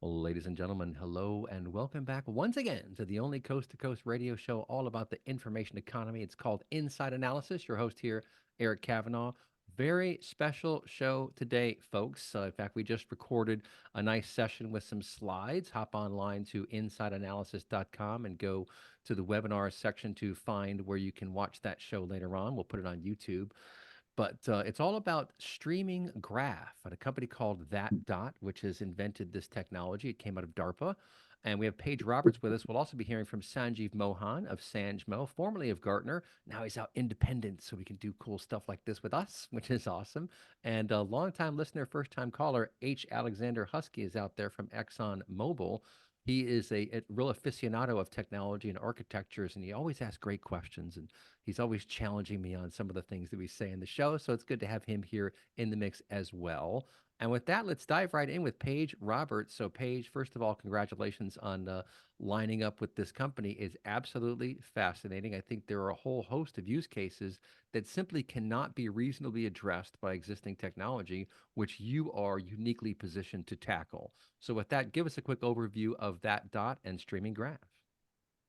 Ladies and gentlemen, hello and welcome back once again to the only coast to coast radio show all about the information economy. It's called Inside Analysis. Your host here, Eric Kavanaugh. Very special show today, folks. In fact, we just recorded a nice session with some slides. Hop online to insideanalysis.com and go to the webinar section to find where you can watch that show later on. We'll put it on YouTube. But it's all about streaming graph at a company called thatDot, which has invented this technology. It came out of DARPA. And we have Paige Roberts with us. We'll also be hearing from Sanjeev Mohan of SanjMo, formerly of Gartner. Now he's out independent, so we can do cool stuff like this with us, which is awesome. And a longtime listener, first time caller, H. Alexander Huskey is out there from ExxonMobil. He is a real aficionado of technology and architectures, and he always asks great questions. And he's always challenging me on some of the things that we say in the show. So it's good to have him here in the mix as well. And with that, let's dive right in with Paige Roberts. So, Paige, first of all, congratulations on lining up with this company. Is absolutely fascinating. I think there are a whole host of use cases that simply cannot be reasonably addressed by existing technology, which you are uniquely positioned to tackle. So, with that, give us a quick overview of thatDot and streaming graph.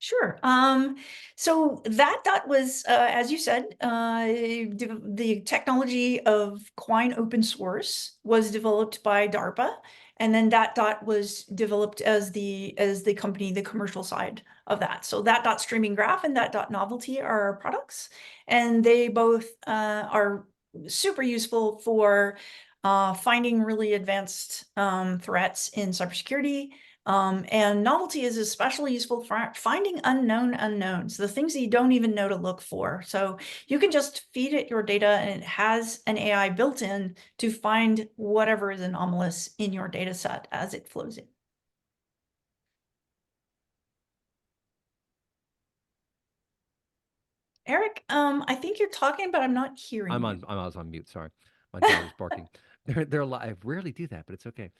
Sure. So thatDot was, as you said, the technology of Quine open source was developed by DARPA, and then thatDot was developed as the company, the commercial side of that. So thatDot streaming graph and thatDot novelty are our products, and they both are super useful for finding really advanced threats in cybersecurity. And novelty is especially useful for finding unknown unknowns, the things that you don't even know to look for. So you can just feed it your data and it has an AI built in to find whatever is anomalous in your data set as it flows in. Eric, I think you're talking, but I'm not hearing you. I was on mute. Sorry, my dog is barking. They're I rarely do that, but it's okay.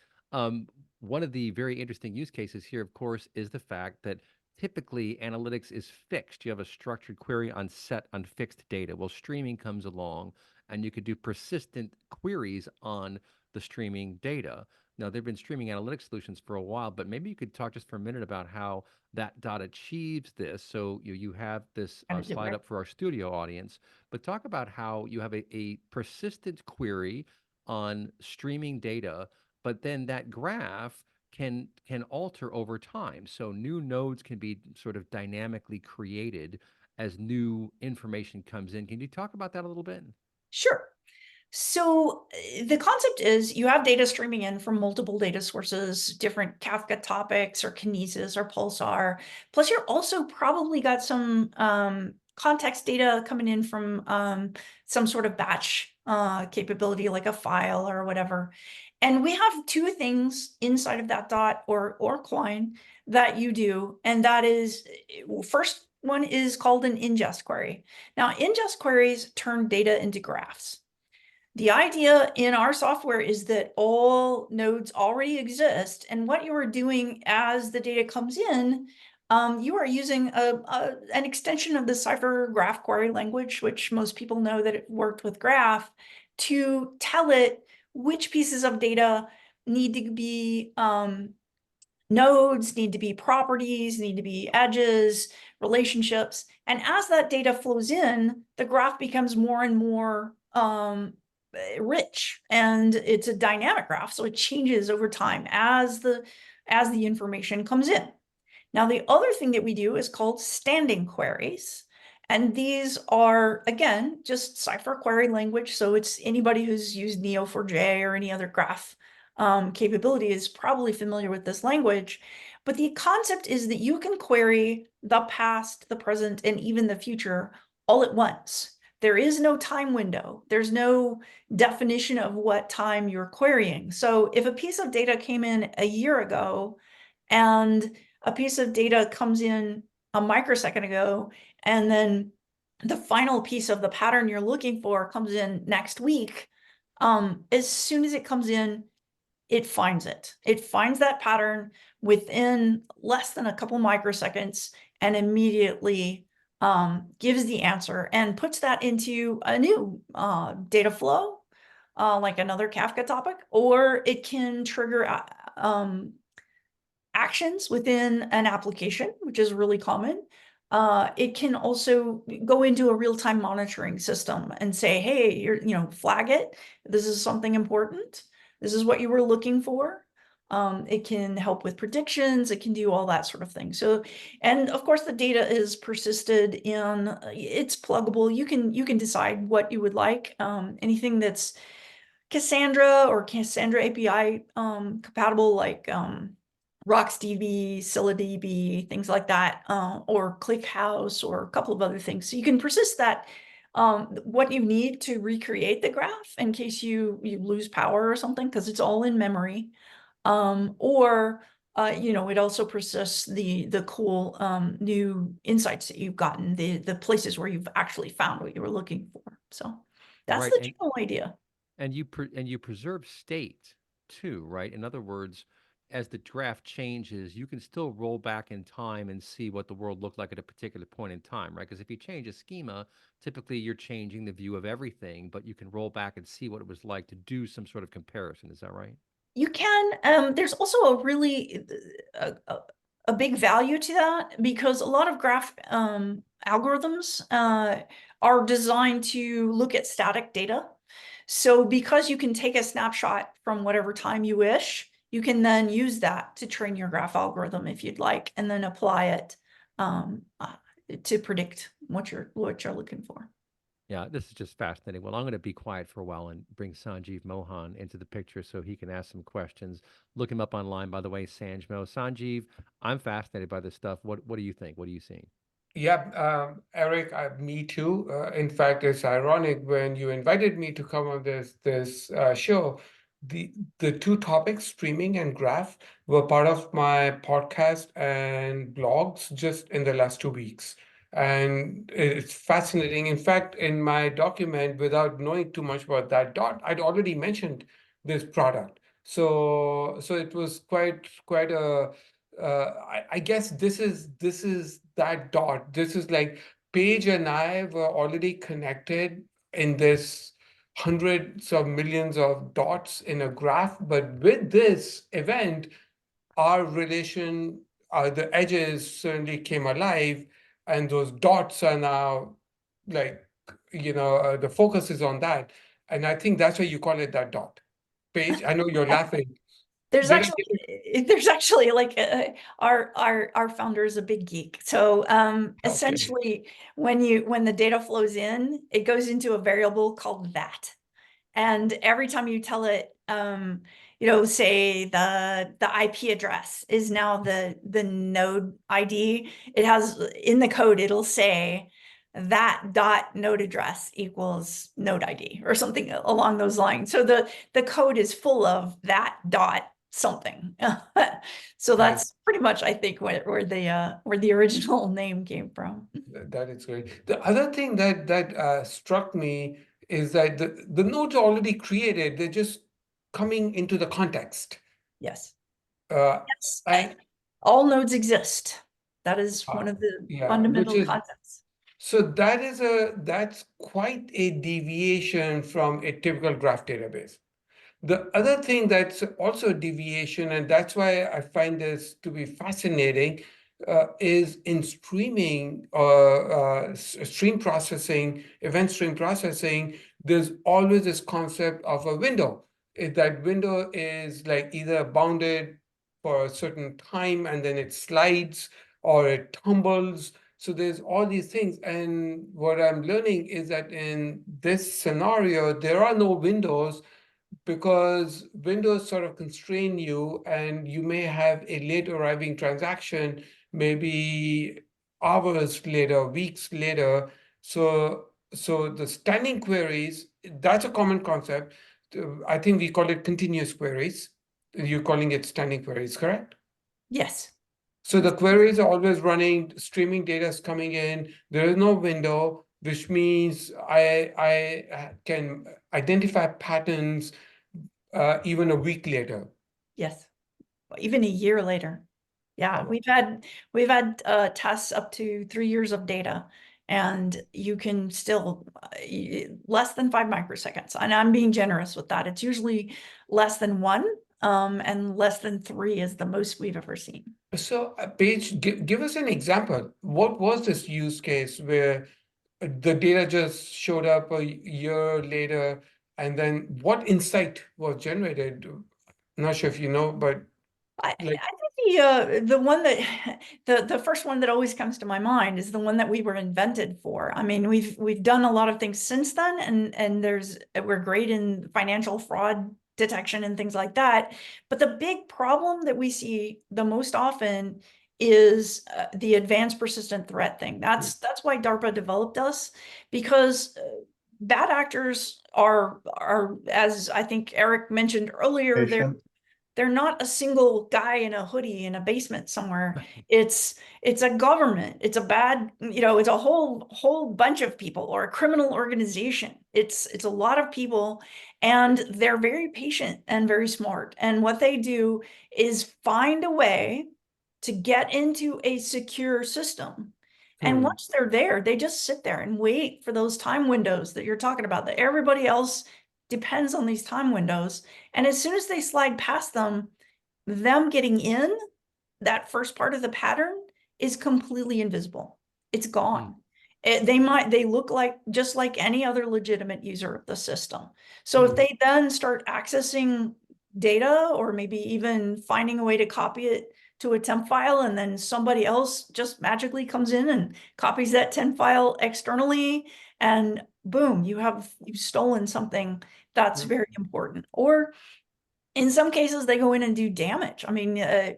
One of the very interesting use cases here, of course, is the fact that typically analytics is fixed. You have a structured query on set on fixed data. Well, streaming comes along, and you could do persistent queries on the streaming data. Now, there've been streaming analytics solutions for a while, but maybe you could talk just for a minute about how thatDot achieves this. So you have this Kind of slide different. up for our studio audience, but talk about how you have a persistent query on streaming data, but then that graph can alter over time. So new nodes can be sort of dynamically created as new information comes in. Can you talk about that a little bit? Sure. So the concept is you have data streaming in from multiple data sources, different Kafka topics or Kinesis or Pulsar. Plus, you're also probably got some context data coming in from some sort of batch capability, like a file or whatever. And we have two things inside of thatDot or Quine that you do, and that is first one is called an ingest query. Now, ingest queries turn data into graphs. The idea in our software is that all nodes already exist, and what you are doing as the data comes in, you are using an extension of the Cypher graph query language, which most people know that it worked with graph, to tell it which pieces of data need to be nodes, need to be properties, need to be edges, relationships. And as that data flows in, the graph becomes more and more rich, and it's a dynamic graph, so it changes over time as the information comes in. Now, the other thing that we do is called standing queries, and these are, again, just Cypher query language. So it's anybody who's used Neo4j or any other graph capability is probably familiar with this language. But the concept is that you can query the past, the present, and even the future all at once. There is no time window. There's no definition of what time you're querying. So if a piece of data came in a year ago and a piece of data comes in a microsecond ago, and then the final piece of the pattern you're looking for comes in next week, as soon as it comes in, it finds it. It finds that pattern within less than a couple microseconds and immediately gives the answer and puts that into a new data flow, like another Kafka topic, or it can trigger actions within an application, which is really common. It can also go into a real-time monitoring system and say, hey, flag it. This is something important. This is what you were looking for. It can help with predictions. It can do all that sort of thing. So, and of course the data is persisted in, it's pluggable. You can decide what you would like. Anything that's Cassandra or Cassandra API compatible, like RocksDB, ScyllaDB, things like that, or ClickHouse, or a couple of other things. So you can persist that what you need to recreate the graph in case you lose power or something, because it's all in memory. Or it also persists the cool new insights that you've gotten, the places where you've actually found what you were looking for. So that's Right. the general idea. And you preserve state too, right? In other words, as the draft changes, you can still roll back in time and see what the world looked like at a particular point in time, right? Because if you change a schema, typically you're changing the view of everything, but you can roll back and see what it was like to do some sort of comparison. Is that right? You can. There's also a really a big value to that, because a lot of graph algorithms are designed to look at static data. So because you can take a snapshot from whatever time you wish, you can then use that to train your graph algorithm if you'd like, and then apply it to predict what you're looking for. Yeah, this is just fascinating. Well, I'm going to be quiet for a while and bring Sanjeev Mohan into the picture so he can ask some questions. Look him up online, by the way, Sanjmo. Sanjeev, I'm fascinated by this stuff. What do you think? What are you seeing? Yeah, Eric, me too. In fact, it's ironic when you invited me to come on this show. The two topics, streaming and graph, were part of my podcast and blogs just in the last 2 weeks, and it's fascinating. In fact, in my document, without knowing too much about thatDot, I'd already mentioned this product. So it was quite a I guess this is thatDot. This is like Paige and I were already connected in this hundreds of millions of dots in a graph, but with this event, our relation, the edges certainly came alive, and those dots are now like, the focus is on that, and I think that's why you call it thatDot. Paige, I know you're laughing. There's Did I actually get it? there's actually like our founder is a big geek. So Okay. essentially when the data flows in, it goes into a variable called that. And every time you tell it, say the IP address is now the node ID, it has in the code, it'll say that dot node address equals node ID or something along those lines. So the code is full of that dot something. So That that's pretty much, I think, where the original name came from. that is great. The other thing that struck me is that the nodes are already created. They're just coming into the context. Yes. Uh, Yes. and All nodes exist. That is uh, one of the yeah, which fundamental is concepts. so that's quite a deviation from a typical graph database. The other thing that's also a deviation, and that's why I find this to be fascinating, is in streaming stream processing, event stream processing, there's always this concept of a window. That window is like either bounded for a certain time and then it slides or it tumbles. So there's all these things. And what I'm learning is that in this scenario, there are no windows because windows sort of constrain you, and you may have a late arriving transaction, maybe hours later, weeks later. So the standing queries, that's a common concept. I think we call it continuous queries. You're calling it standing queries, correct? Yes. So the queries are always running, streaming data is coming in. There is no window, which means I can identify patterns even a week later. Yes. Even a year later. Yeah, Oh, we've had tests up to 3 years of data, and you can still less than 5 microseconds. And I'm being generous with that. It's usually less than one. and less than 3 is the most we've ever seen. So, Paige, give us an example. What was this use case where the data just showed up a year later, and then what insight was generated? Not sure if you know, but I like, think the one that the first one that always comes to my mind is the one that we were invented for. I mean, we've done a lot of things since then, and we're great in financial fraud detection and things like that. But the big problem that we see the most often is the advanced persistent threat thing. That's why DARPA developed us, because bad actors are, as I think Eric mentioned earlier, they're not a single guy in a hoodie in a basement somewhere. It's a government. It's a bad, it's a whole bunch of people, or a criminal organization. It's a lot of people, and they're very patient and very smart. And what they do is find a way to get into a secure system. And once they're there, they just sit there and wait for those time windows that you're talking about, that everybody else depends on these time windows. And as soon as they slide past them getting in, that first part of the pattern is completely invisible. It's gone. They look like just like any other legitimate user of the system. So if they then start accessing data, or maybe even finding a way to copy it to a temp file, and then somebody else just magically comes in and copies that temp file externally, and boom, you've stolen something that's very important. Or in some cases, they go in and do damage. I mean,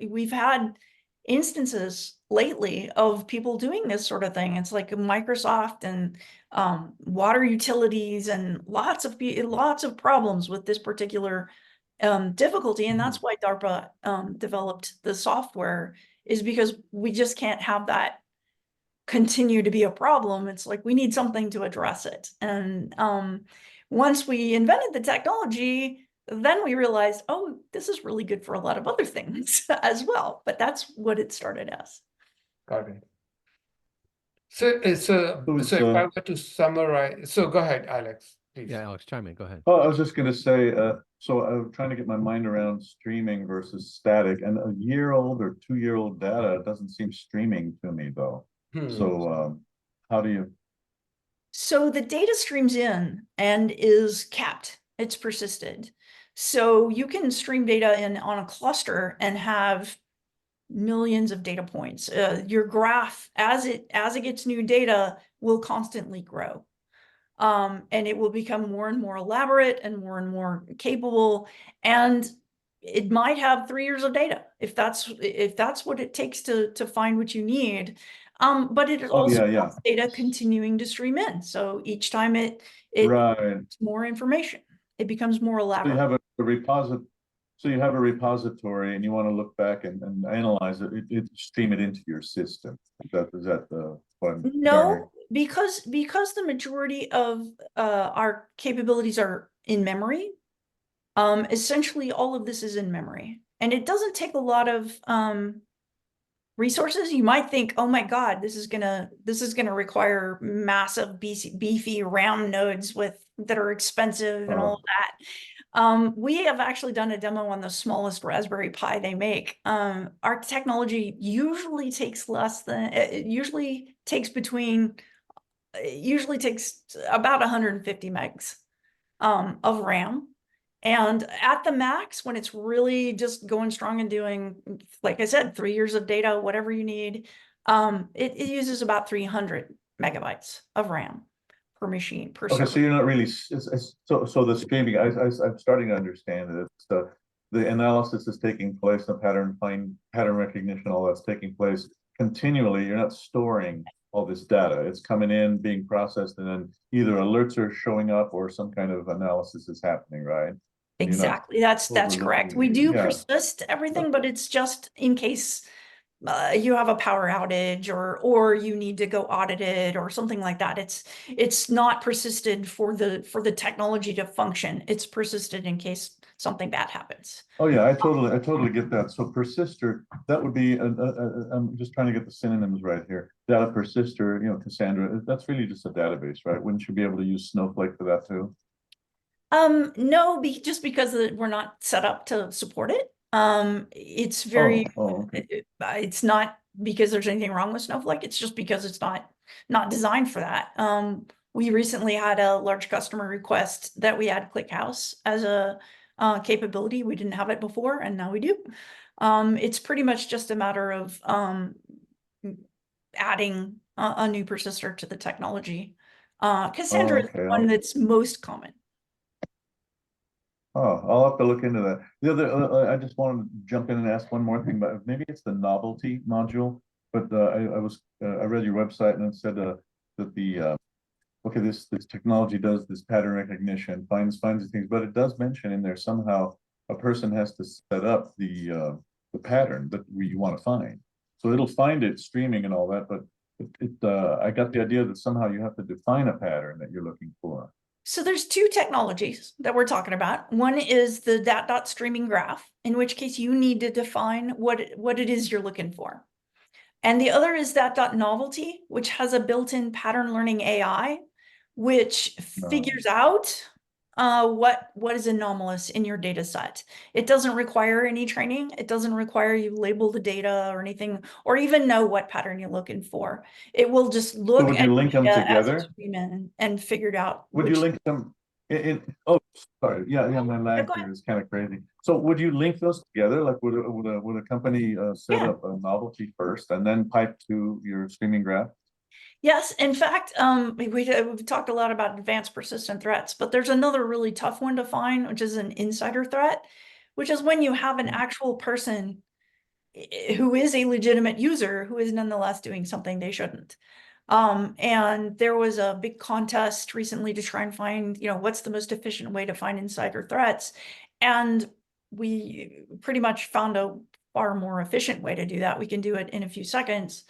we've had instances lately of people doing this sort of thing. It's like Microsoft and water utilities, and lots of problems with this particular difficulty. And that's why DARPA developed the software, is because we just can't have that continue to be a problem. It's like, we need something to address it. And once we invented the technology, then we realized, oh, this is really good for a lot of other things as well. But that's what it started as. got it. So if I were to summarize, so go ahead, Alex, please. Yeah, Alex, chime in. Go ahead. Oh, I was just going to say, so I'm trying to get my mind around streaming versus static, and a year-old or 2-year-old data doesn't seem streaming to me, though. So how do you? So the data streams in and is kept. It's persisted. So you can stream data in on a cluster and have millions of data points. Your graph, as it gets new data, will constantly grow. And it will become more and more elaborate and more capable. And it might have 3 years of data if that's what it takes to find what you need. But it also has data continuing to stream in. So each time it Right. more information, it becomes more elaborate. So you have a repository. So you have a repository, and you want to look back and analyze it. It stream it into your system. Is that the one? No, because the majority of our capabilities are in memory. Essentially, all of this is in memory, and it doesn't take a lot of resources. You might think, oh my God, this is gonna require massive beefy RAM nodes that are expensive and all of that. We have actually done a demo on the smallest Raspberry Pi they make. Our technology usually takes usually takes about 150 megs of RAM. And at the max, when it's really just going strong and doing, like I said, 3 years of data, whatever you need, it uses about 300 megabytes of RAM per machine, per server. So you're not really, so the streaming, I'm starting to understand that it's the analysis is taking place, the pattern recognition, all that's taking place continually. You're not storing all this data. It's coming in, being processed, and then either alerts are showing up or some kind of analysis is happening, right? Exactly. That's correct. We do persist everything, but it's just in case you have a power outage, or you need to go audit it or something like that. It's not persisted for the technology to function. It's persisted in case something bad happens. Oh yeah, I totally get that. So persister, that would be I'm just trying to get the synonyms right here. Data persister, Cassandra, that's really just a database, right? Wouldn't you be able to use Snowflake for that too? No, just because we're not set up to support it. It's Oh, very, okay. it's not because there's anything wrong with Snowflake. It's just because it's not designed for that. We recently had a large customer request that we add ClickHouse as a capability. We didn't have it before, and now we do. It's pretty much just a matter of adding a new persistor to the technology. Cassandra is the Okay. one that's most common. Oh, I'll have to look into that. The other, I just wanted to jump in and ask one more thing, but maybe it's the novelty module. But I read your website and it said that the okay, this technology does this pattern recognition, finds these things, but it does mention in there somehow a person has to set up the pattern that you want to find. So it'll find it streaming and all that, but I got the idea that somehow you have to define a pattern that you're looking for. So there's two technologies that we're talking about. One is the thatDot streaming graph, in which case you need to define what it is you're looking for. And the other is thatDot novelty, which has a built-in pattern learning AI, which figures out what is anomalous in your data set. It doesn't require any training. It doesn't require you label the data or anything, or even know what pattern you're looking for. It will just look would at you link them data as together? it's streaming and figure it out. Would you link them oh, sorry, yeah, my lag go ahead. here is kind of crazy. So would you link those together? Like would a company set Yeah. up a novelty first and then pipe to your streaming graph? Yes, in fact, we've talked a lot about advanced persistent threats, but there's another really tough one to find, which is an insider threat, which is when you have an actual person who is a legitimate user who is nonetheless doing something they shouldn't. And there was a big contest recently to try and find, what's the most efficient way to find insider threats. And we pretty much found a far more efficient way to do that. We can do it in a few seconds.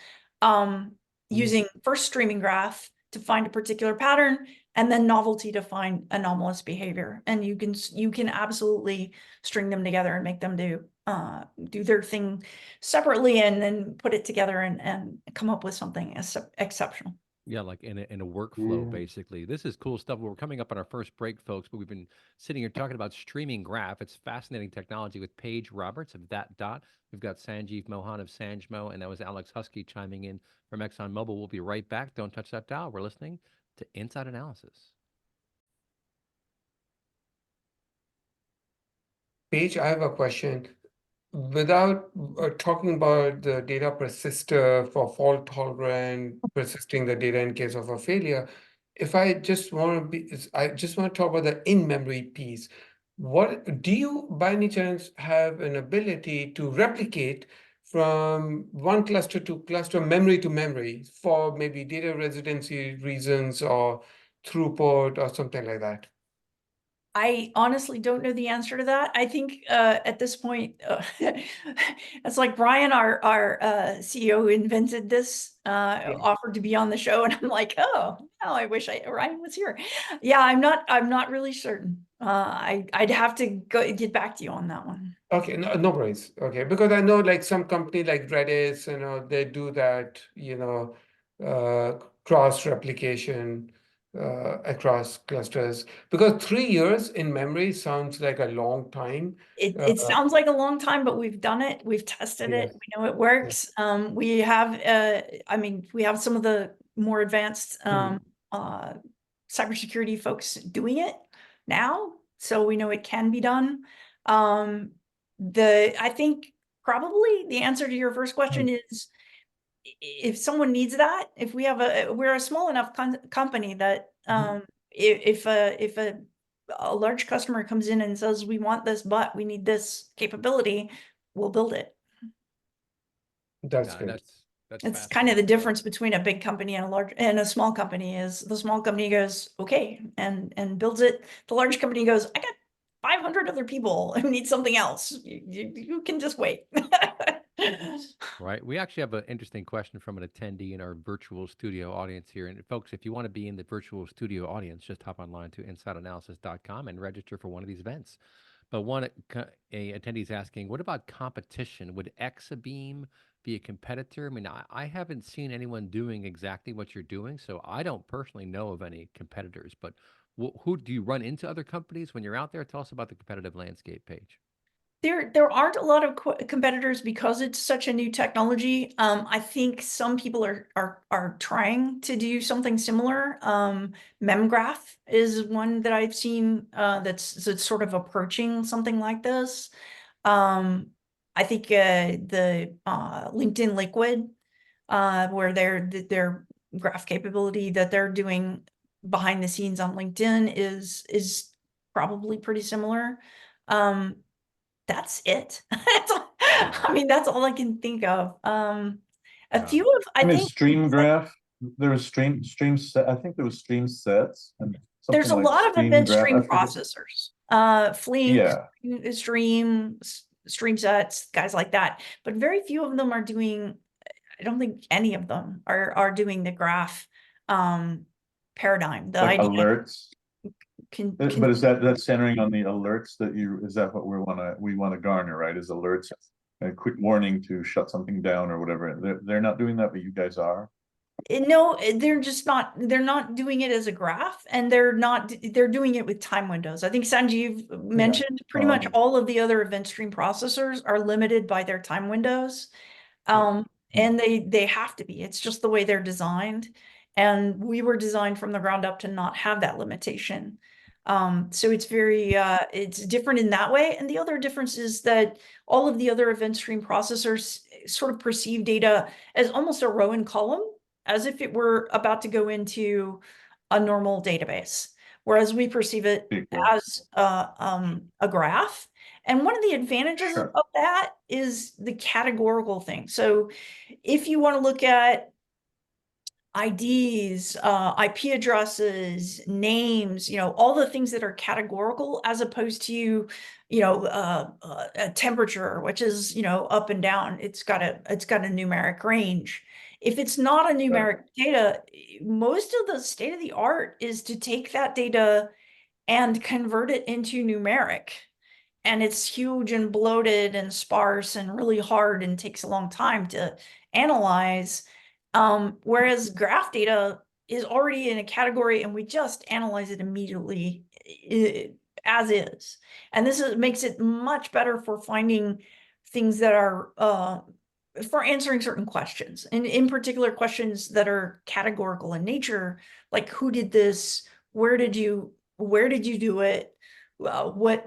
Using first streaming graph to find a particular pattern, and then novelty to find anomalous behavior. And you can absolutely string them together and make them do their thing separately, and then put it together and come up with something exceptional. Yeah, like in a workflow, Yeah. basically. This is cool stuff. We're coming up on our first break, folks, but we've been sitting here talking about streaming graph. It's fascinating technology with Paige Roberts of thatDot. We've got Sanjeev Mohan of Sanjmo, and that was Alex Huskey chiming in from ExxonMobil. We'll be right back. Don't touch that dial. We're listening to Inside Analysis. Paige, I have a question. Without talking about the data persister for fault tolerant, persisting the data in case of a failure, if I just want to talk about the in-memory piece. What do you, by any chance, have an ability to replicate from one cluster to cluster, memory to memory, for maybe data residency reasons or throughput or something like that? I honestly don't know the answer to that. I think at this point, it's like Brian, our CEO who invented this, offered to be on the show, and I'm like, oh, now I wish Ryan was here. Yeah, I'm not really certain. I'd have to get back to you on that one. Okay, no worries. Okay, because I know like some company like Redis, they do that, cross replication across clusters. Because 3 years in memory sounds like a long time. It sounds like a long time, but we've done it. We've tested it. Yes. We know it works. We have, we have some of the more advanced cybersecurity folks doing it now, so we know it can be done. I think probably the answer to your first question is, if someone needs that, if we're a small enough company that if a large customer comes in and says, we want this, but we need this capability, we'll build it. That's Yeah, great. that's It's kind of the fascinating. difference between a big company and a small company, is the small company goes, okay, and builds it. The large company goes, I got 500 other people who need something else. You can just wait. Right. We actually have an interesting question from an attendee in our virtual studio audience here. And folks, if you want to be in the virtual studio audience, just hop online to insideanalysis.com and register for one of these events. But a attendee is asking, what about competition? Would Exabeam be a competitor? I mean, I haven't seen anyone doing exactly what you're doing, so I don't personally know of any competitors. But who do you run into other companies when you're out there? Tell us about the competitive landscape, Paige. There aren't a lot of competitors because it's such a new technology. I think some people are trying to do something similar. Memgraph is one that I've seen that's sort of approaching something like this. I think the LinkedIn Liquid, where their graph capability that they're doing behind the scenes on LinkedIn is probably pretty similar. That's it. I mean, that's all I can think of. A few of, I mean, think stream graph, there was stream set, I think there was stream sets and there's a something like lot of stream event graph. stream I forget. processors, Flink, Yeah. stream sets, guys like that. But very few of them are doing, I don't think any of them are doing the graph paradigm. The Like idea alerts. can But is that's centering on the alerts that is that what we want to garner, right? Is alerts a quick warning to shut something down or whatever? They're not doing that, but you guys are. No, they're not doing it as a graph, and they're doing it with time windows. I think Sanjeev mentioned pretty much all of the other event stream processors are limited by their time windows. And they have to be. It's just the way they're designed. And we were designed from the ground up to not have that limitation. So it's very it's different in that way. And the other difference is that all of the other event stream processors sort of perceive data as almost a row and column, as if it were about to go into a normal database, whereas we perceive it as a graph. And one of the advantages of that is the categorical thing. So if you want to look at IDs, IP addresses, names, all the things that are categorical, as opposed to, a temperature, which is, up and down. It's got a numeric range. If it's not a numeric data, most of the state of the art is to take that data and convert it into numeric. And it's huge and bloated and sparse and really hard and takes a long time to analyze. Whereas graph data is already in a category and we just analyze it immediately as is. And this makes it much better for finding things that are for answering certain questions, and in particular questions that are categorical in nature, like who did this, where did you do it, when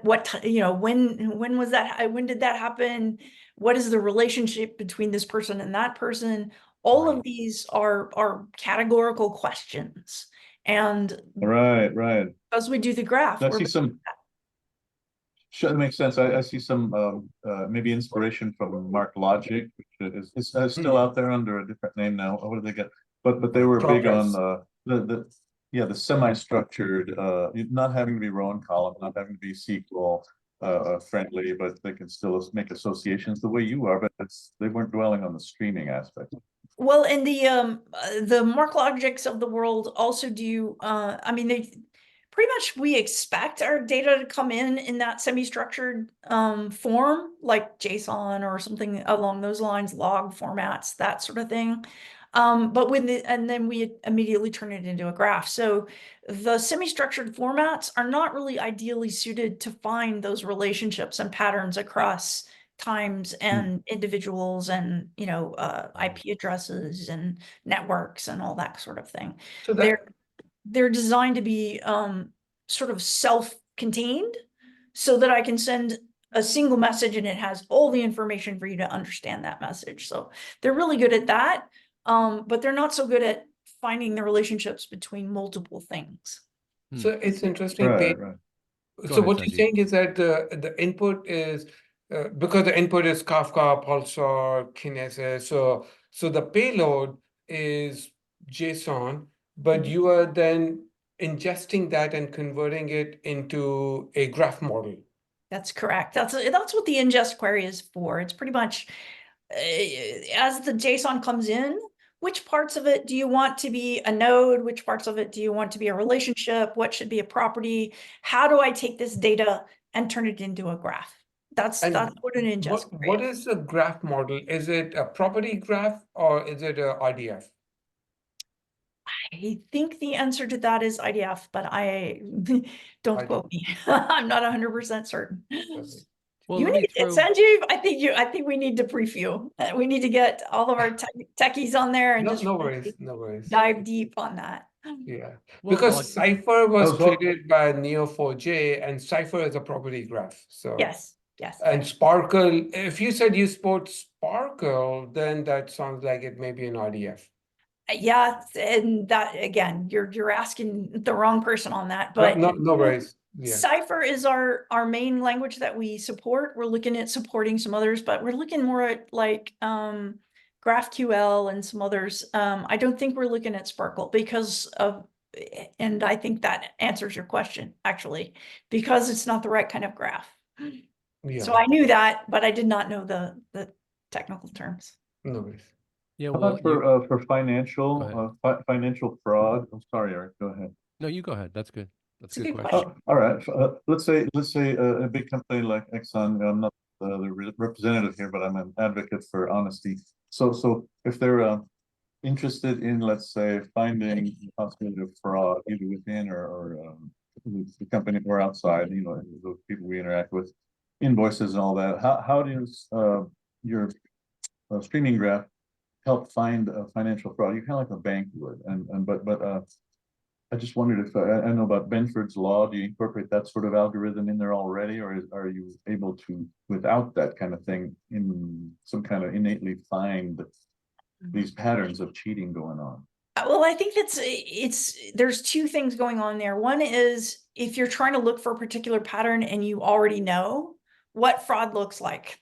was that, when did that happen, what is the relationship between this person and that person. All of these are categorical questions, and Right. as we do the graph, I see some. Sure, that makes sense. I see some maybe inspiration from Mark Logic, which is still out there under a different name now. What did they get? But they were big on the semi-structured, not having to be row and column, not having to be SQL friendly, but they can still make associations the way you are. But they weren't dwelling on the streaming aspect. Well, and the Mark Logics of the world also do. I mean, they pretty much, we expect our data to come in that semi-structured form, like JSON or something along those lines, log formats, that sort of thing. But and then we immediately turn it into a graph. So the semi-structured formats are not really ideally suited to find those relationships and patterns across times and individuals and IP addresses and networks and all that sort of thing. So they're designed to be sort of self-contained, so that I can send a single message and it has all the information for you to understand that message. So they're really good at that, but they're not so good at finding the relationships between multiple things. So it's interesting. Right. So what you're saying is that the input is because the input is Kafka, Pulsar, Kinesis. So the payload is JSON, but you are then ingesting that and converting it into a graph model. That's correct. That's what the ingest query is for. It's pretty much as the JSON comes in, which parts of it do you want to be a node? Which parts of it do you want to be a relationship? What should be a property? How do I take this data and turn it into a graph? That's what an ingest query is. What is the graph model? Is it a property graph or is it a RDF? I think the answer to that is IDF, but I don't I quote me. I'm not 100% certain. don't. Well, You let me need throw. Sanjeev. I think we need to brief you. We need to get all of our techies on there and No, just no really worries, no worries. dive deep on that. Yeah, Well, because like, Cypher was Oh, so- created by Neo4j, and Cypher is a property graph. So Yes, yes. and Sparkle, if you said you support Sparkle, then that sounds like it may be an RDF. Yeah, and that again, you're asking the wrong person on that, No, but no worries. Yeah. Cypher is our main language that we support. We're looking at supporting some others, but we're looking more at like GraphQL and some others. I don't think we're looking at Sparkle because of, and I think that answers your question actually, because it's not the right kind of graph. Yeah. So I knew that, but I did not know the technical terms. No worries. yeah, How well, about for financial, Go financial fraud? I'm sorry, Eric, go ahead. no, you go ahead. That's good. That's It's a a good good question. question. All right, let's say a big company like Exxon, I'm not the representative here, but I'm an advocate for honesty. So if they're interested in, let's say, finding the possibility of fraud either within or the company or outside, you know, the people we interact with, invoices and all that, how does your streaming graph help find financial fraud? You kind of like a bank would, but I just wondered if I know about Benford's law. Do you incorporate that sort of algorithm in there already, or are you able to, without that kind of thing, in some kind of innately find these patterns of cheating going on? Well, I think there's two things going on there. One is if you're trying to look for a particular pattern and you already know what fraud looks like.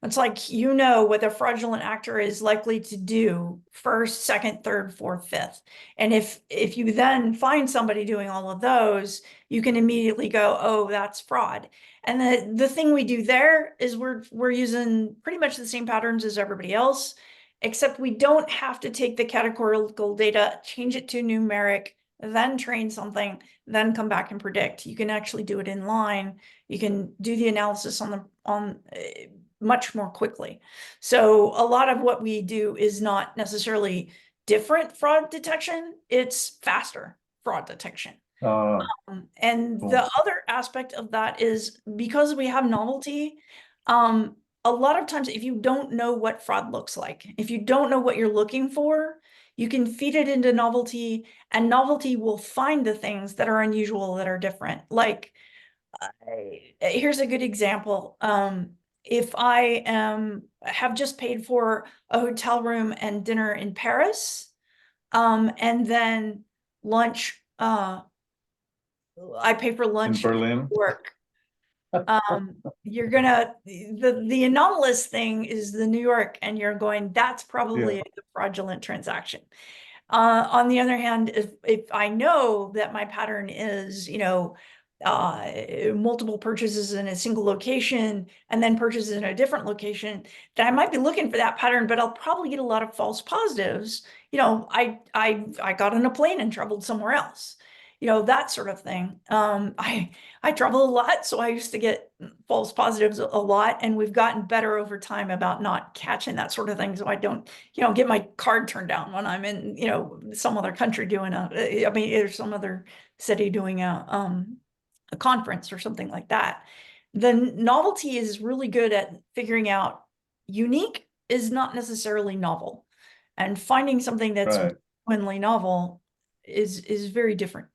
It's like, you know what the fraudulent actor is likely to do first, second, third, fourth, fifth. And if you then find somebody doing all of those, you can immediately go, oh, that's fraud. And the thing we do there is we're using pretty much the same patterns as everybody else, except we don't have to take the categorical data, change it to numeric, then train something, then come back and predict. You can actually do it in line. You can do the analysis on much more quickly. So a lot of what we do is not necessarily different fraud detection, it's faster fraud detection. And Cool. the other aspect of that is because we have novelty, a lot of times if you don't know what fraud looks like, if you don't know what you're looking for, you can feed it into novelty and novelty will find the things that are unusual, that are different. Like, here's a good example. If I have just paid for a hotel room and dinner in Paris, and then lunch, I pay for lunch In at Berlin? work. You're gonna, the anomalous thing is the New York, and you're going, that's probably a fraudulent transaction. On the other hand, if I know that my pattern is, you know, multiple purchases in a single location and then purchases in a different location, then I might be looking for that pattern, but I'll probably get a lot of false positives. You know, I got on a plane and traveled somewhere else, you know, that sort of thing. I travel a lot, so I used to get false positives a lot, and we've gotten better over time about not catching that sort of thing. So I don't, you know, get my card turned down when I'm in, you know, some other country doing or some other city doing a conference or something like that. The novelty is really good at figuring out unique is not necessarily novel, and finding something that's Right. genuinely novel is very different.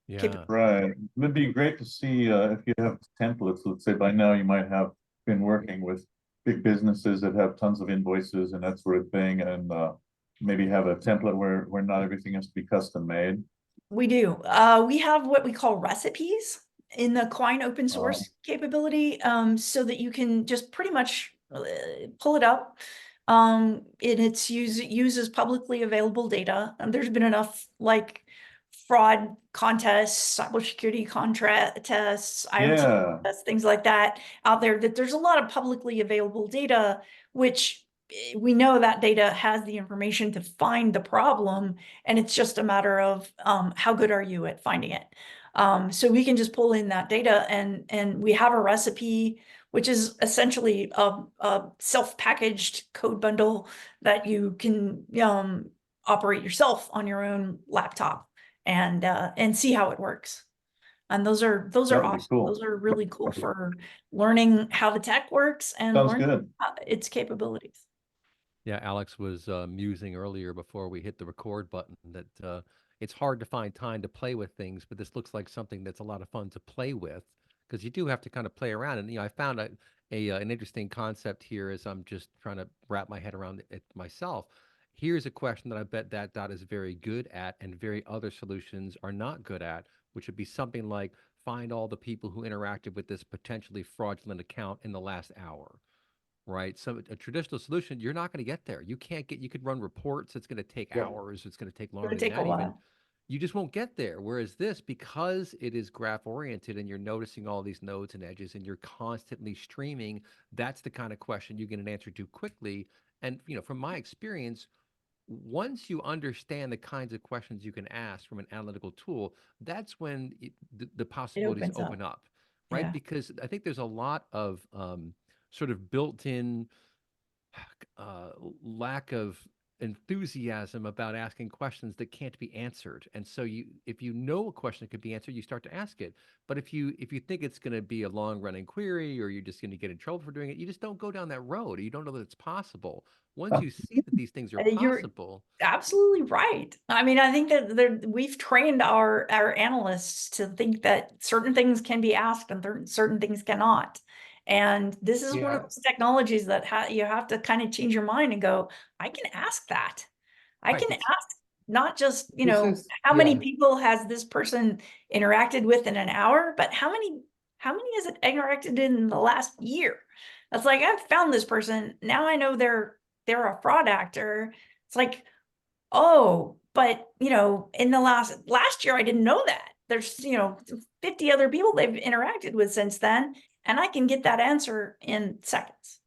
Yeah. Right. It'd be great to see if you have templates. Let's say by now you might have been working with big businesses that have tons of invoices and that sort of thing, and maybe have a template where not everything has to be custom made. We do. We have what we call recipes in the Quine open source capability, so that you can just pretty much pull it up. And it uses publicly available data. And there's been enough like fraud contests, cybersecurity contests, IoT tests, things like that out there, that there's a lot of publicly available data, which we know that data has the information to find the problem, and it's just a matter of how good are you at finding it. So we can just pull in that data, and we have a recipe, which is essentially a self-packaged code bundle that you can operate yourself on your own laptop and see how it works. And those are That would be awesome. cool. Those are really cool for learning how the tech works and Sounds learning good. its capabilities. Yeah, Alex was musing earlier before we hit the record button that it's hard to find time to play with things, but this looks like something that's a lot of fun to play with because you do have to kind of play around. And I found an interesting concept here as I'm just trying to wrap my head around it myself. Here's a question that I bet thatDot is very good at, and very other solutions are not good at, which would be something like find all the people who interacted with this potentially fraudulent account in the last hour, right? So a traditional solution, you're not going to get there. You can't get, you could run reports. It's going to take Yeah. hours. It's going to take It's longer going to than take a that even. while. You just won't get there. Whereas this, because it is graph oriented and you're noticing all these nodes and edges and you're constantly streaming, that's the kind of question you get an answer to quickly. And, from my experience, once you understand the kinds of questions you can ask from an analytical tool, that's when the It possibilities opens up. open up, right? Yeah. Because I think there's a lot of sort of built-in lack of enthusiasm about asking questions that can't be answered. And so if you know a question that could be answered, you start to ask it. But if you think it's going to be a long running query, or you're just going to get in trouble for doing it, you just don't go down that road. You don't know that it's possible. Once you see that these things are You're possible, absolutely right. I mean, I think that we've trained our analysts to think that certain things can be asked and certain things cannot. And this is one of Yeah. those technologies that you have to kind of change your mind and go, I can ask that. I can Right. ask not just, This is, how many yeah. people has this person interacted with in an hour, but how many has it interacted in the last year? That's like, I've found this person. Now I know they're a fraud actor. It's like, oh, but in the last year, I didn't know that. There's 50 other people they've interacted with since then, and I can get that answer in seconds.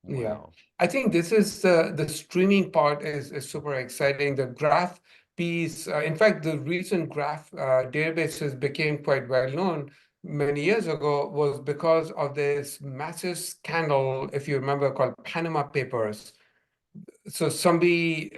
Yeah, wow. I think this is the streaming part is super exciting. The graph piece, in fact, the reason graph databases became quite well known many years ago was because of this massive scandal, if you remember, called Panama Papers. So somebody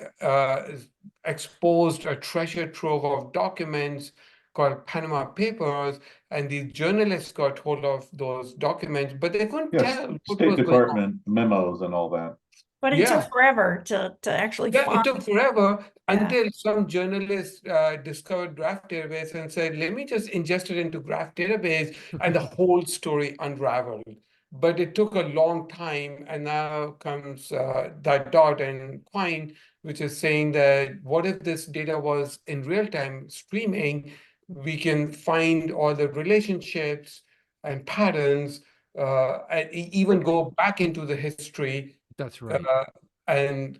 exposed a treasure trove of documents called Panama Papers, and the journalists got hold of those documents, but they couldn't Yes, tell what State was going on. Department memos and all that. But it took forever to actually Yeah, find. it took forever Yeah. until some journalists discovered graph database and said, let me just ingest it into graph database, and the whole story unraveled. But it took a long time, and now comes thatDot and Quine, which is saying that what if this data was in real time streaming? We can find all the relationships and patterns, and even go back into the history. That's right. And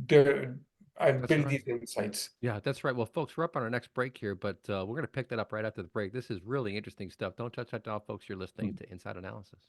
build That's right. these insights. Yeah, that's right. Well, folks, we're up on our next break here, but we're going to pick that up right after the break. This is really interesting stuff. Don't touch that dial, folks. You're listening to Inside Analysis.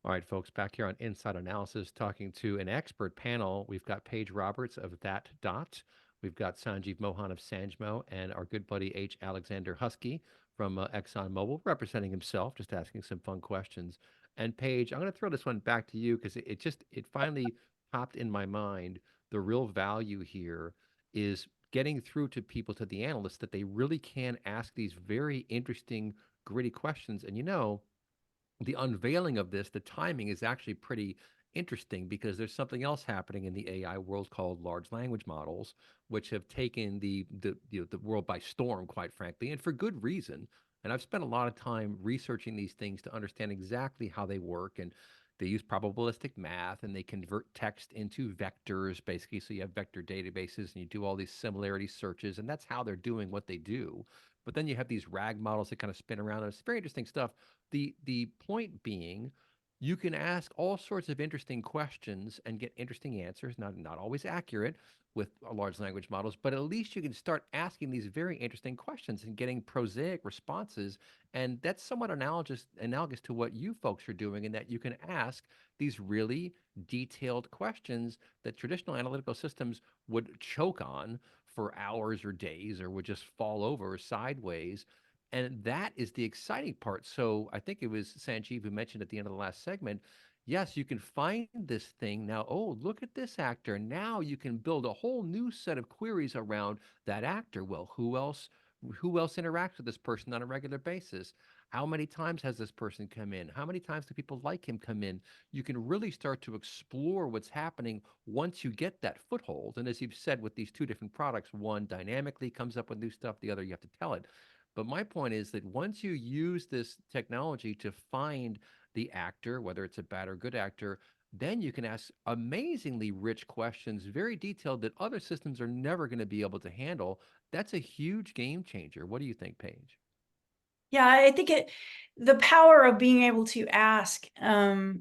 All right, folks, back here on Inside Analysis, talking to an expert panel. We've got Paige Roberts of thatDot. We've got Sanjeev Mohan of Sanjmo, and our good buddy H. Alexander Huskey from ExxonMobil, representing himself, just asking some fun questions. And Paige, I'm going to throw this one back to you because it finally popped in my mind. The real value here is getting through to people, to the analysts, that they really can ask these very interesting, gritty questions. And the unveiling of this, the timing is actually pretty interesting because there's something else happening in the AI world called large language models, which have taken the world by storm, quite frankly, and for good reason. And I've spent a lot of time researching these things to understand exactly how they work. And they use probabilistic math, and they convert text into vectors, basically. So you have vector databases and you do all these similarity searches, and that's how they're doing what they do. But then you have these RAG models that kind of spin around. And it's very interesting stuff. The point being, you can ask all sorts of interesting questions and get interesting answers, not always accurate with large language models, but at least you can start asking these very interesting questions and getting prosaic responses. And that's somewhat analogous to what you folks are doing, in that you can ask these really detailed questions that traditional analytical systems would choke on for hours or days, or would just fall over sideways. And that is the exciting part. So I think it was Sanjeev who mentioned at the end of the last segment, yes, you can find this thing now. Oh, look at this actor. Now you can build a whole new set of queries around that actor. Well, who else interacts with this person on a regular basis? How many times has this person come in? How many times do people like him come in? You can really start to explore what's happening once you get that foothold. And as you've said with these two different products, one dynamically comes up with new stuff, the other you have to tell it. But my point is that once you use this technology to find the actor, whether it's a bad or good actor, then you can ask amazingly rich questions, very detailed, that other systems are never going to be able to handle. That's a huge game changer. What do you think, Paige? Yeah, I think the power of being able to ask, I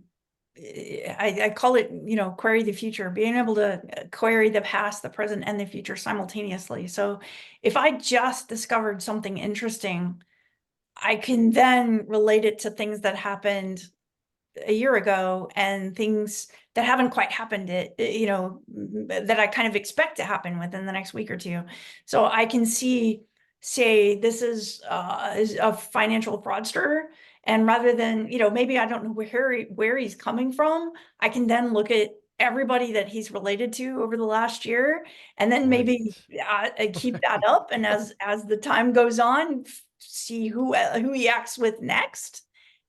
call it, query the future, being able to query the past, the present, and the future simultaneously. So if I just discovered something interesting, I can then relate it to things that happened a year ago and things that haven't quite happened, that I kind of expect to happen within the next week or two. So I can say this is a financial fraudster, and rather than, maybe I don't know where he's coming from, I can then look at everybody that he's related to over the last year, and then maybe keep that up, and as the time goes on, see who he acts with next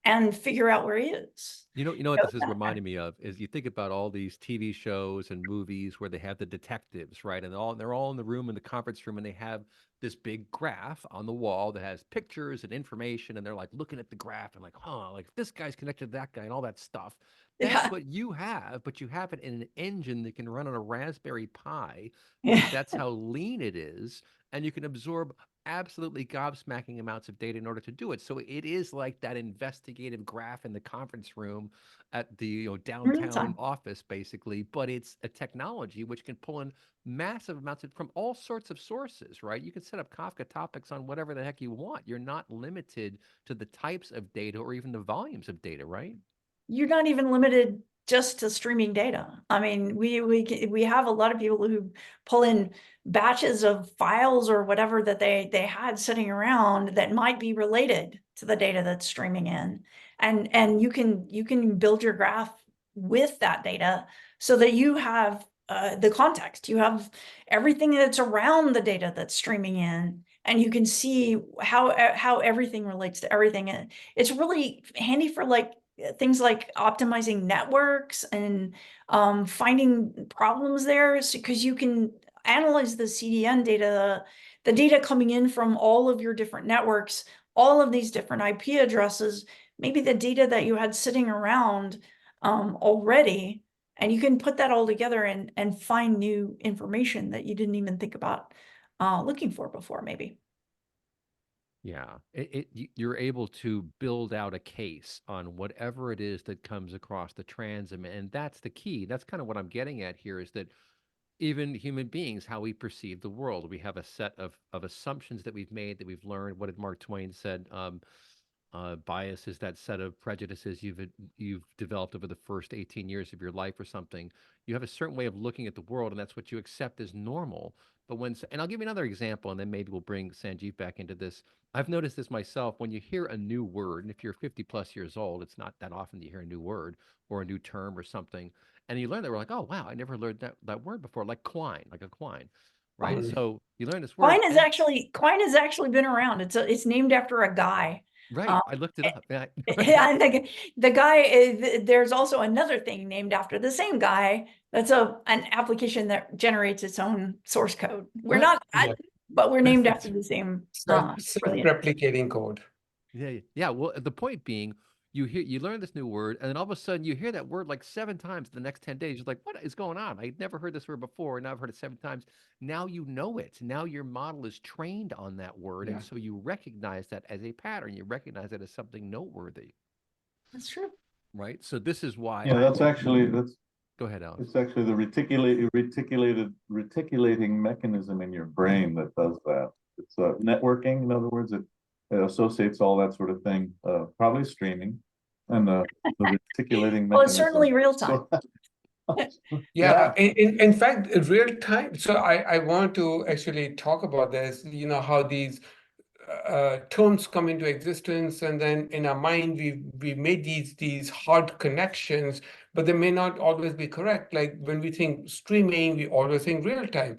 and figure out where he is. You know what this is reminding me of is you think about all these TV shows and movies where they have the detectives, right? And they're all in the room in the conference room, and they have this big graph on the wall that has pictures and information, and they're like looking at the graph and like, huh, like this guy's connected to that guy and all that stuff. That's Yeah. what you have, but you have it in an engine that can run on a Raspberry Pi because Yeah. that's how lean it is, and you can absorb absolutely gobsmacking amounts of data in order to do it. So it is like that investigative graph in the conference room at the downtown office, basically. But it's a technology which can pull in massive amounts from all sorts of sources, right? You can set up Kafka topics on whatever the heck you want. You're not limited to the types of data or even the volumes of data, right? You're not even limited just to streaming data. I mean, we have a lot of people who pull in batches of files or whatever that they had sitting around that might be related to the data that's streaming in, and you can build your graph with that data so that you have the context, you have everything that's around the data that's streaming in, and you can see how everything relates to everything. And it's really handy for things like optimizing networks and finding problems there, because you can analyze the CDN data, the data coming in from all of your different networks, all of these different IP addresses, maybe the data that you had sitting around already, and you can put that all together and find new information that you didn't even think about looking for before, maybe. Yeah, you're able to build out a case on whatever it is that comes across the transom, and that's the key. That's kind of what I'm getting at here is that even human beings, how we perceive the world, we have a set of assumptions that we've made, that we've learned. What did Mark Twain said? Bias is that set of prejudices you've developed over the first 18 years of your life or something. You have a certain way of looking at the world, and that's what you accept as normal. But and I'll give you another example, and then maybe we'll bring Sanjeev back into this. I've noticed this myself. When you hear a new word, and if you're 50 plus years old, it's not that often that you hear a new word or a new term or something, and you learn that, we're like, oh wow, I never learned that word before, like quine, like a quine, right? Mm. So you learn this word, Quine has actually been around. It's named after a guy. right? I looked it up. Yeah, Yeah, and the guy, there's also another thing named after the same guy. That's an application that generates its own source code. We're right. not that, Yeah. but we're named after the same. Brilliant. Self-replicating code. Yeah. Well, the point being, you learn this new word, and then all of a sudden you hear that word like 7 times in the next 10 days. You're like, what is going on? I'd never heard this word before, and now I've heard it 7 times. Now you know it. Now your model is trained on that word, Yeah. and so you recognize that as a pattern. You recognize it as something noteworthy, That's true. right? So this is why Yeah, that's Go ahead, Alex. it's actually the reticulating mechanism in your brain that does that. It's networking. In other words, it associates all that sort of thing, probably streaming, and the reticulating Well, it's mechanism. certainly real time. Yeah, in fact, real time. So I want to actually talk about this, how these terms come into existence, and then in our mind we made these hard connections, but they may not always be correct. Like when we think streaming, we always think real time.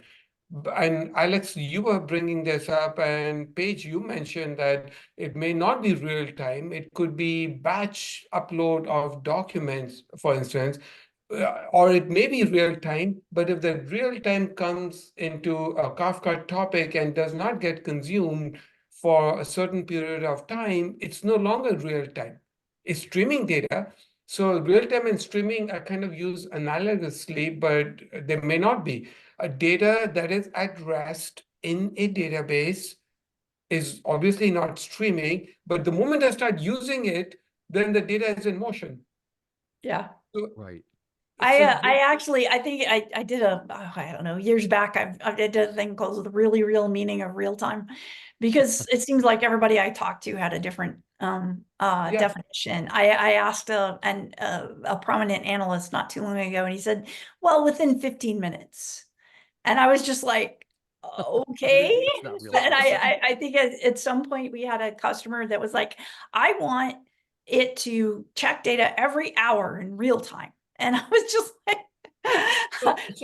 And Alex, you were bringing this up, and Paige, you mentioned that it may not be real time. It could be batch upload of documents, for instance, or it may be real time. But if the real time comes into a Kafka topic and does not get consumed for a certain period of time, it's no longer real time. It's streaming data. So real time and streaming are kind of used analogously, but they may not be. A data that is at rest in a database is obviously not streaming, but the moment I start using it, then the data is in motion. Yeah. So, Right. I think I did I don't know, years back, I did a thing called the really real meaning of real time, because it seems like everybody I talked to had a different Yeah. definition. I asked a prominent analyst not too long ago, and he said, well, within 15 minutes. And I was just like, okay. It's not real And time. I think at some point we had a customer that was like, I want it to check data every hour in real time. And I was just like,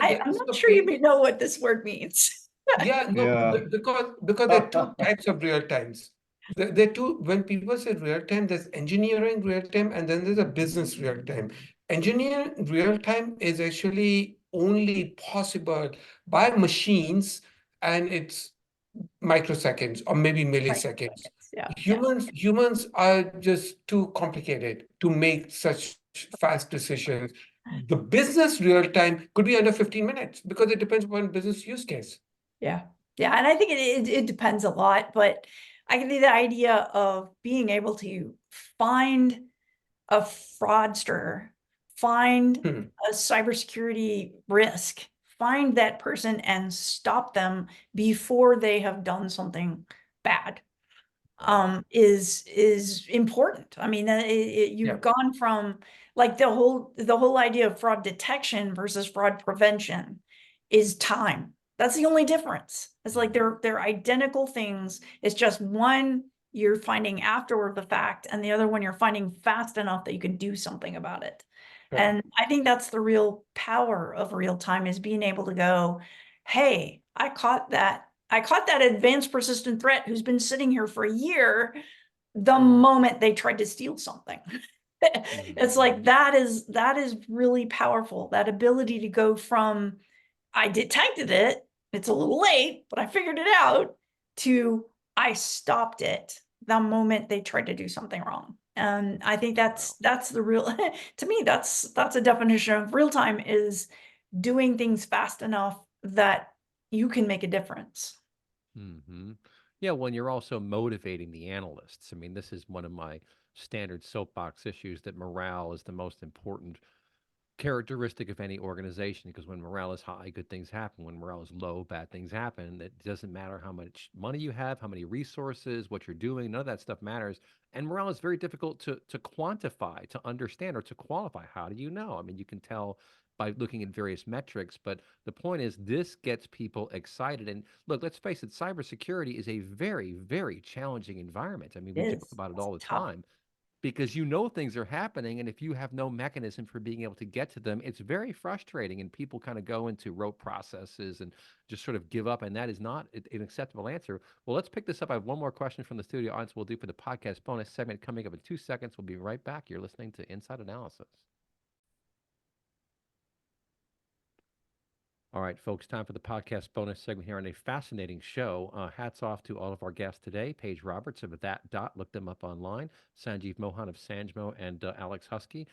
I'm not sure you may know what this word means. Yeah, no, Yeah. because there are two types of real times. There are two, when people say real time, there's engineering real time and then there's a business real time. Engineering real time is actually only possible by machines, and it's microseconds or maybe milliseconds. Yeah. Humans are just too complicated to make such fast decisions. The business real time could be under 15 minutes because it depends upon business use case. Yeah. Yeah. And I think it depends a lot, but I can see the idea of being able to find a fraudster, find a cybersecurity risk, find that person and stop them before they have done something bad, is important. I mean, you've gone from like the whole idea of fraud detection versus fraud prevention is time. That's the only difference. It's like they're identical things. It's just one you're finding after the fact, and the other one you're finding fast enough that you can do something about it. Yeah. And I think that's the real power of real time, is being able to go, hey, I caught that advanced persistent threat who's been sitting here for a year the moment they tried to steal something. It's like that is really powerful. That ability to go from I detected it, it's a little late, but I figured it out, to I stopped it the moment they tried to do something wrong. And I think that's the real to me, that's a definition of real time, is doing things fast enough that you can make a difference. Yeah, when you're also motivating the analysts. I mean, this is one of my standard soapbox issues, that morale is the most important characteristic of any organization, because when morale is high, good things happen. When morale is low, bad things happen. It doesn't matter how much money you have, how many resources, what you're doing, none of that stuff matters. And morale is very difficult to quantify, to understand, or to qualify. How do you know? I mean, you can tell by looking at various metrics, but the point is this gets people excited. And look, let's face it, cybersecurity is a very, very challenging environment. I mean, we joke about it all the time, because you know things are happening, and if you have no mechanism for being able to get to them, it's very frustrating, and people kind of go into rote processes and just sort of give up, and that is not an acceptable answer. Well, let's pick this up. I have one more question from the studio audience we'll do for the podcast bonus segment coming up in 2 seconds. We'll be right back. You're listening to Inside Analysis. All right, folks, time for the podcast bonus segment here on a fascinating show. Hats off to all of our guests today. Paige Roberts of thatDot, look them up online. Sanjeev Mohan of Sanjmo, and Alex Huskey,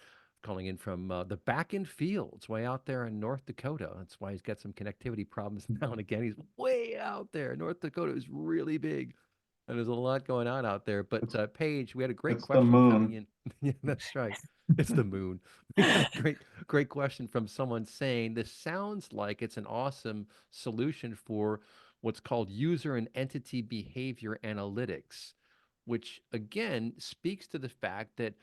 calling in from the back-end fields way out there in North Dakota. That's why he's got some connectivity problems now and again. He's way out there. North Dakota is really big, and there's a lot going on out there. But Paige, we had a great question coming in. Yeah, that's right. It's the moon. We had a great question from someone saying this sounds like it's an awesome solution for what's called user and entity behavior analytics, which again speaks to the fact that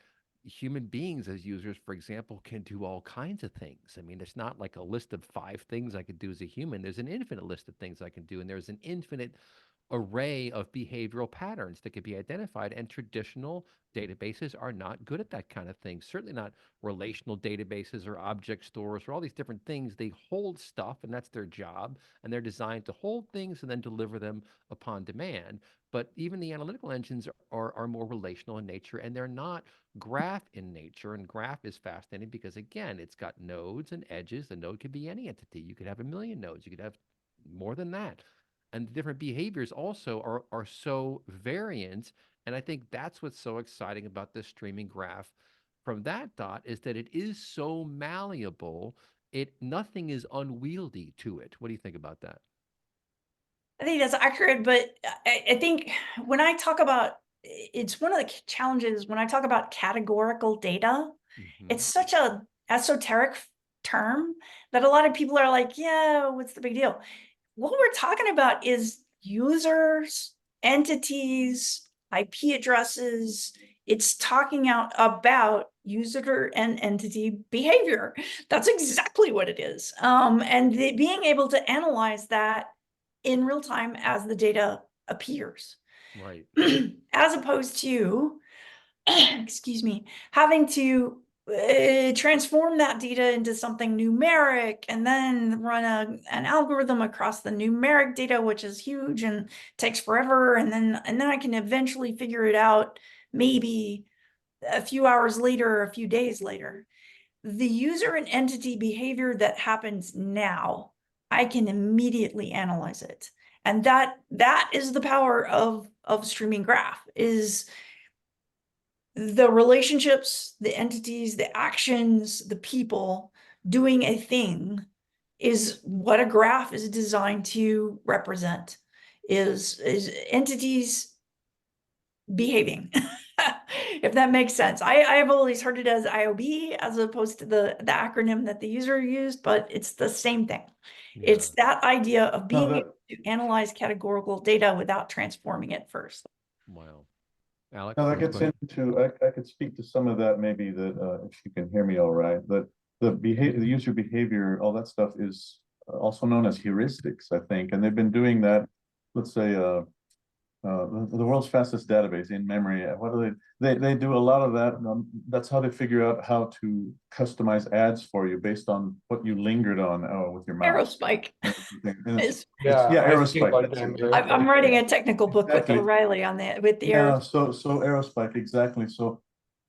human beings as users, for example, can do all kinds of things. I mean, it's not like a list of 5 things I could do as a human. There's an infinite list of things I can do, and there's an infinite array of behavioral patterns that could be identified, and traditional databases are not good at that kind of thing. Certainly not relational databases or object stores or all these different things. They hold stuff, and that's their job, and they're designed to hold things and then deliver them upon demand. But even the analytical engines are more relational in nature, and they're not graph in nature. And graph is fascinating because, again, it's got nodes and edges. The node could be any entity. You could have a million nodes. You could have more than that. And the different behaviors also are so variant. And I think that's what's so exciting about this streaming graph from thatDot, is that it is so malleable. Nothing is unwieldy to it. What do you think about that? I think that's accurate, but I think when I talk about, it's one of the challenges when I talk about categorical data, it's such a esoteric term that a lot of people are like, yeah, what's the big deal? What we're talking about is users, entities, IP addresses. It's talking about user and entity behavior. That's exactly what it is. And being able to analyze that in real time as the data appears. Right. As opposed to, excuse me, having to transform that data into something numeric and then run an algorithm across the numeric data, which is huge and takes forever. And then I can eventually figure it out maybe a few hours later, or a few days later. The user and entity behavior that happens now, I can immediately analyze it. And that is the power of streaming graph, is the relationships, the entities, the actions, the people doing a thing is what a graph is designed to represent, is entities behaving. If that makes sense. I've always heard it as IOB as opposed to the acronym that the user used, but it's the same thing. Yeah. It's that idea of being that- able to analyze categorical data without transforming it first. Wow. Alex, Now that yes, gets go ahead. into, I could speak to some of that, maybe that, if you can hear me all right, that the user behavior, all that stuff is also known as heuristics, I think, and they've been doing that, let's say, the world's fastest database in memory. What do they do a lot of that. That's how they figure out how to customize ads for you based on what you lingered on with your mouse. Aerospike is. Yeah, Yeah, I speak Aerospike. all That's time. it. I'm writing a technical book Exactly. with O'Reilly on the with the Yeah, so Aerospike, exactly. So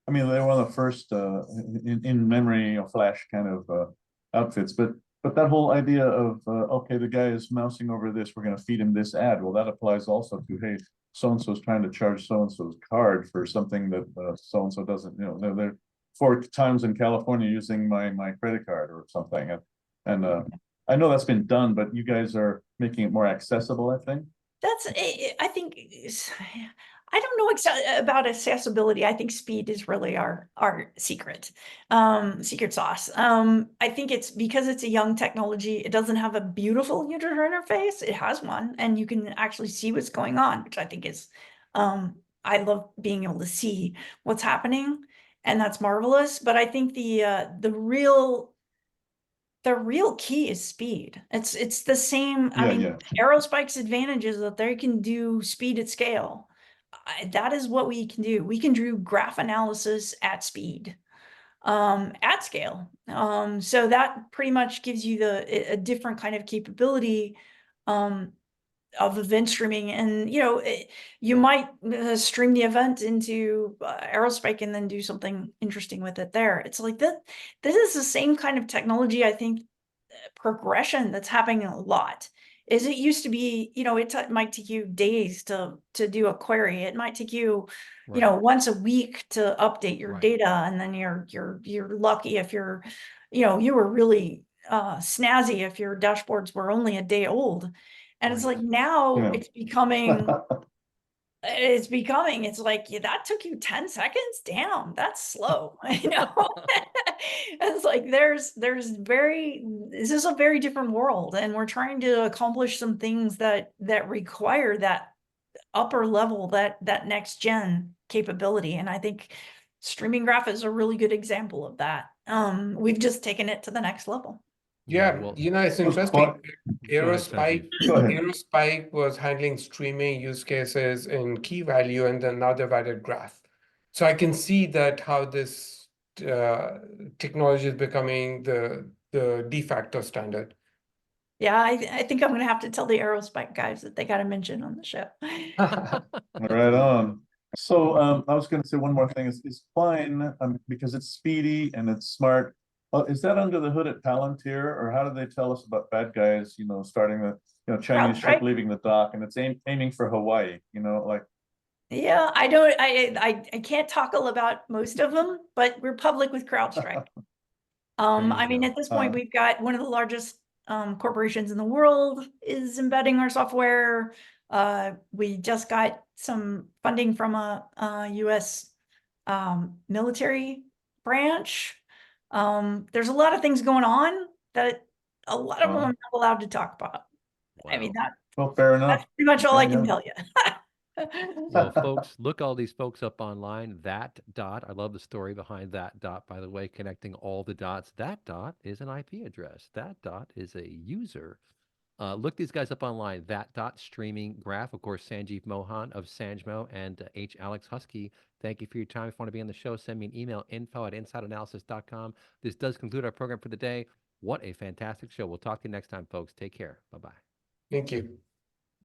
I mean, they were one of the first in memory or flash kind of outfits, but that whole idea of okay, the guy is mousing over this, we're going to feed him this ad. Well, that applies also to, hey, so and so is trying to charge so and so's card for something that so and so doesn't. You know, they're 4 times in California using my credit card or something, and I know that's been done, but you guys are making it more accessible, I think. That's, I think, I don't know about accessibility. I think speed is really our secret, secret sauce. I think it's because it's a young technology. It doesn't have a beautiful user interface. It has one, and you can actually see what's going on, which I think is, I love being able to see what's happening, and that's marvelous. But I think the real key is speed. It's the same. I mean, Aerospike's advantage is that they can do speed at scale. That is what we can do. We can do graph analysis at speed, at scale. So that pretty much gives you a different kind of capability of event streaming. And you might stream the event into Aerospike and then do something interesting with it there. It's like that. This is the same kind of technology, I think, progression that's happening a lot. Is it used to be, it might take you days to do a query. It might take you, once a week to update your data, and then you're lucky if you were really snazzy if your dashboards were only a day old. And it's like now it's becoming it's like, that took you 10 seconds. Damn, that's slow. It's like this is a very different world, and we're trying to accomplish some things that require that upper level, that next gen capability. And I think streaming graph is a really good example of that. We've just taken it to the next level. Yeah, well, it's Those interesting. go ahead, Aerospike, Sanjeev. Go ahead. Aerospike was handling streaming use cases in key value, and then now they've added graph. So I can see that how this technology is becoming the de facto standard. Yeah, I think I'm gonna have to tell the Aerospike guys that they got to mention on the show. Right on. So I was going to say one more thing is fine because it's speedy and it's smart. Is that under the hood at Palantir, or how do they tell us about bad guys? Starting the Chinese ship CrowdStrike. leaving the dock and it's aiming for Hawaii. Like Yeah, I don't. I can't talk all about most of them, but we're public with CrowdStrike. There you I mean, go. at this point, we've got one of the largest corporations in the world is embedding our software. We just got some funding from a U.S. Military branch. There's a lot of things going on that a lot of them I'm not allowed to talk about. I mean, Wow. well, fair enough. that's pretty much all I Okay, can yeah. tell you. Well, folks, look all these folks up online. thatDot. I love the story behind thatDot, by the way, connecting all the dots. thatDot is an IP address. thatDot is a user. Look these guys up online. thatDot streaming graph. Of course, Sanjeev Mohan of Sanjmo and H. Alex Huskey. Thank you for your time. If you want to be on the show, send me an email, info@insideanalysis.com. This does conclude our program for the day. What a fantastic show. We'll talk to you next time, folks. Take care. Bye-bye. Thank you.